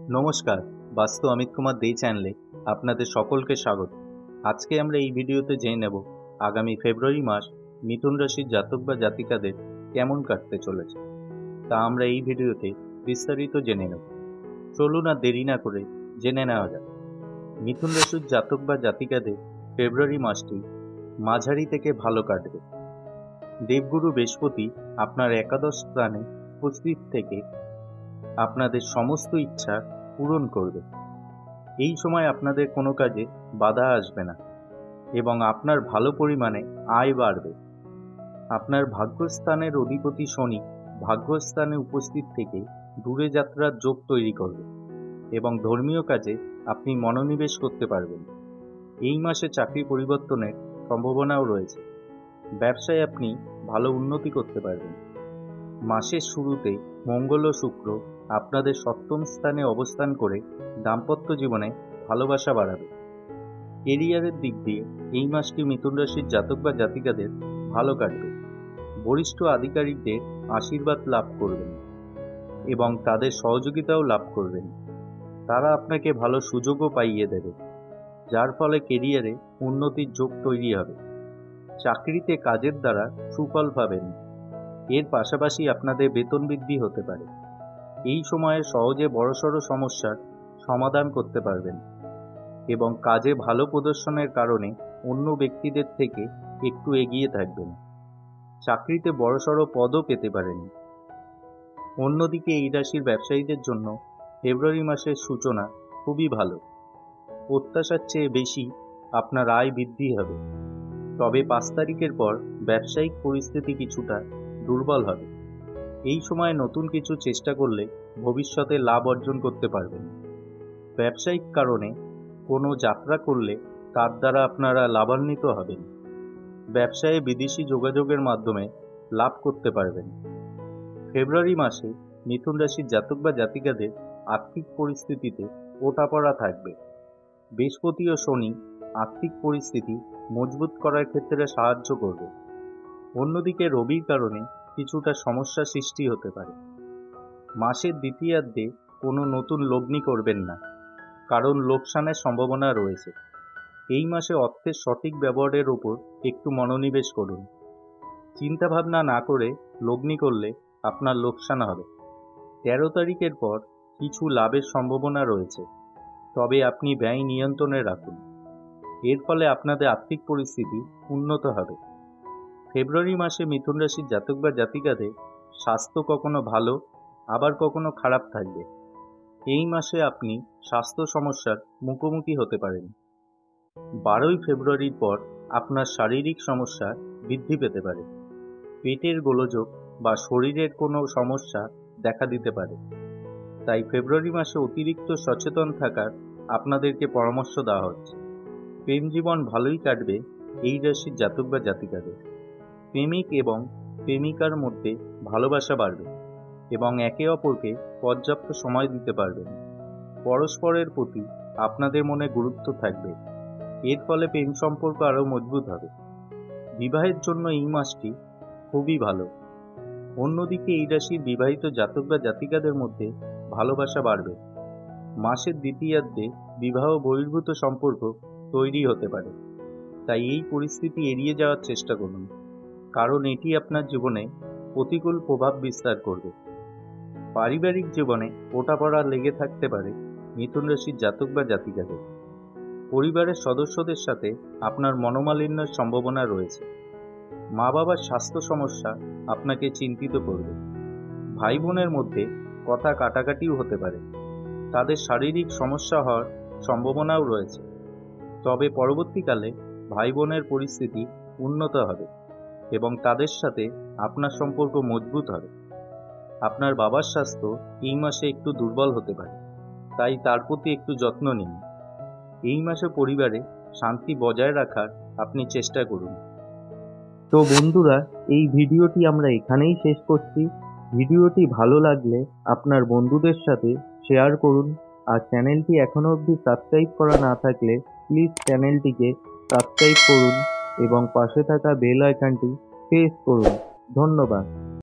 নমস্কার, বাস্তু অমিত কুমার দে চ্যানেলে আপনাদের সকলকে স্বাগত। আজকে আমরা এই ভিডিওতে জেনে নেব আগামী ফেব্রুয়ারি মাস মিথুন রাশির জাতক বা জাতিকাদের কেমন কাটতে চলেছে। তা আমরা এই ভিডিওতে বিস্তারিত জেনে নেব। চলুন আর দেরি না করে জেনে নেওয়া যাক। মিথুন রাশির জাতক বা জাতিকাদের ফেব্রুয়ারি মাসটি মাঝারি থেকে ভালো কাটবে। দেবগুরু বৃহস্পতি আপনার একাদশ স্থানে উপস্থিত থেকে আপনাদের সমস্ত ইচ্ছা পূরণ করবে। এই সময় আপনাদের কোনো কাজে বাধা আসবে না এবং আপনার ভালো পরিমাণে আয় বাড়বে। আপনার ভাগ্যস্থানের অধিপতি শনি ভাগ্যস্থানে উপস্থিত থেকে দূরে যাত্রার যোগ তৈরি করবে এবং ধর্মীয় কাজে আপনি মনোনিবেশ করতে পারবেন। এই মাসে চাকরি পরিবর্তনের সম্ভাবনাও রয়েছে। ব্যবসায় আপনি ভালো উন্নতি করতে পারবেন। মাসের শুরুতে মঙ্গল ও শুক্র আপনাদের সপ্তম স্থানে অবস্থান করে দাম্পত্য জীবনে ভালোবাসা বাড়াবে। কেরিয়ারের দিক দিয়ে এই মাসটি মিথুন রাশির জাতক বা জাতিকাদের ভালো কাটবে। বরিষ্ঠ আধিকারিকদের আশীর্বাদ লাভ করবেন এবং তাদের সহযোগিতাও লাভ করবেন। তারা আপনাকে ভালো সুযোগও পাইয়ে দেবে, যার ফলে কেরিয়ারে উন্নতির যোগ তৈরি হবে। চাকরিতে কাজের দ্বারা সুফল পাবেন। এর পাশাপাশি আপনাদের বেতন বৃদ্ধি হতে পারে। এই সময়ে সহজে বড়সড় সমস্যার সমাধান করতে পারবেন এবং কাজে ভালো প্রদর্শনের কারণে অন্য ব্যক্তিদের থেকে একটু এগিয়ে থাকবেন। চাকরিতে বড়সড় পদও পেতে পারেন। অন্যদিকে এই রাশির ব্যবসায়ীদের জন্য ফেব্রুয়ারি মাসের সূচনা খুবই ভালো। প্রত্যাশার চেয়ে বেশি আপনার আয় বৃদ্ধি হবে। তবে 5 তারিখের পর ব্যবসায়িক পরিস্থিতি কিছুটা দুর্বল হবে। এই সময় নতুন কিছু চেষ্টা করলে ভবিষ্যতে লাভ অর্জন করতে পারবেন। ব্যবসায়িক কারণে কোনো যাত্রা করলে তার দ্বারা আপনারা লাভান্বিত হবেন। ব্যবসায়ে বিদেশি যোগাযোগের মাধ্যমে লাভ করতে পারবেন। ফেব্রুয়ারি মাসে মিথুন রাশির জাতক বা জাতিকাদের আর্থিক পরিস্থিতিতে ওঠাপড়া থাকবে। বৃহস্পতি ও শনি আর্থিক পরিস্থিতি মজবুত করার ক্ষেত্রে সাহায্য করবে। অন্যদিকে রবির কারণে কিছুটা সমস্যা সৃষ্টি হতে পারে। মাসের দ্বিতীয়ার্ধে কোনো নতুন লগ্নি করবেন না, কারণ লোকসানের সম্ভাবনা রয়েছে। এই মাসে অর্থের সঠিক ব্যবহারের ওপর একটু মনোনিবেশ করুন। চিন্তাভাবনা না করে লগ্নি করলে আপনার লোকসান হবে। 13 তারিখের পর কিছু লাভের সম্ভাবনা রয়েছে, তবে আপনি ব্যয় নিয়ন্ত্রণে রাখুন। এর ফলে আপনাদের আর্থিক পরিস্থিতি উন্নত হবে। ফেব্রুয়ারি মাসে মিথুন রাশির জাতক বা জাতিকাদের স্বাস্থ্য কখনো ভালো আবার কখনো খারাপ থাকবে। এই মাসে আপনি স্বাস্থ্য সমস্যার মুখোমুখি হতে পারেন। 12 ফেব্রুয়ারির পর আপনার শারীরিক সমস্যা বৃদ্ধি পেতে পারে। পেটের গোলযোগ বা শরীরের কোনো সমস্যা দেখা দিতে পারে। তাই ফেব্রুয়ারি মাসে অতিরিক্ত সচেতন থাকার আপনাদেরকে পরামর্শ দেওয়া হচ্ছে। প্রেম জীবন ভালোই কাটবে এই রাশির জাতক বা জাতিকাদের। প্রেমিক এবং প্রেমিকার মধ্যে ভালোবাসা বাড়বে এবং একে অপরকে পর্যাপ্ত সময় দিতে পারবেন। পরস্পরের প্রতি আপনাদের মনে গুরুত্ব থাকবে। এর ফলে প্রেম সম্পর্ক আরও মজবুত হবে। বিবাহের জন্য এই মাসটি খুবই ভালো। অন্যদিকে এই রাশির বিবাহিত জাতক বা জাতিকাদের মধ্যে ভালোবাসা বাড়বে। মাসের দ্বিতীয়ার্ধে বিবাহ বহির্ভূত সম্পর্ক তৈরি হতে পারে। তাই এই পরিস্থিতি এড়িয়ে যাওয়ার চেষ্টা করুন, কারণ এটি আপনার জীবনে প্রতিকূল প্রভাব বিস্তার করবে। পারিবারিক জীবনে ওঠাপড়া লেগে থাকতে পারে মিথুন রাশির জাতক বা জাতিকাদের। পরিবারের সদস্যদের সাথে আপনার মনোমালিন্যের সম্ভাবনা রয়েছে। মা বাবার স্বাস্থ্য সমস্যা আপনাকে চিন্তিত করবে। ভাই বোনের মধ্যে কথা কাটাকাটিও হতে পারে। তাদের শারীরিক সমস্যা হওয়ার সম্ভাবনাও রয়েছে। তবে পরবর্তীকালে ভাই বোনের পরিস্থিতি উন্নত হবে এবং তাদের সাথে আপনার সম্পর্ক মজবুত হবে। আপনার বাবার স্বাস্থ্য এই মাসে একটু দুর্বল হতে পারে, তাই তার প্রতি একটু যত্ন নিন। এই মাসে পরিবারে শান্তি বজায় রাখার আপনি চেষ্টা করুন। তো বন্ধুরা, এই ভিডিওটি আমরা এখানেই শেষ করছি। ভিডিওটি ভালো লাগলে আপনার বন্ধুদের সাথে শেয়ার করুন, আর চ্যানেলটি এখনও অবধি সাবস্ক্রাইব করা না থাকলে প্লিজ চ্যানেলটিকে সাবস্ক্রাইব করুন এবং পাশে থাকা বেল আইকনটি প্রেস করুন। ধন্যবাদ।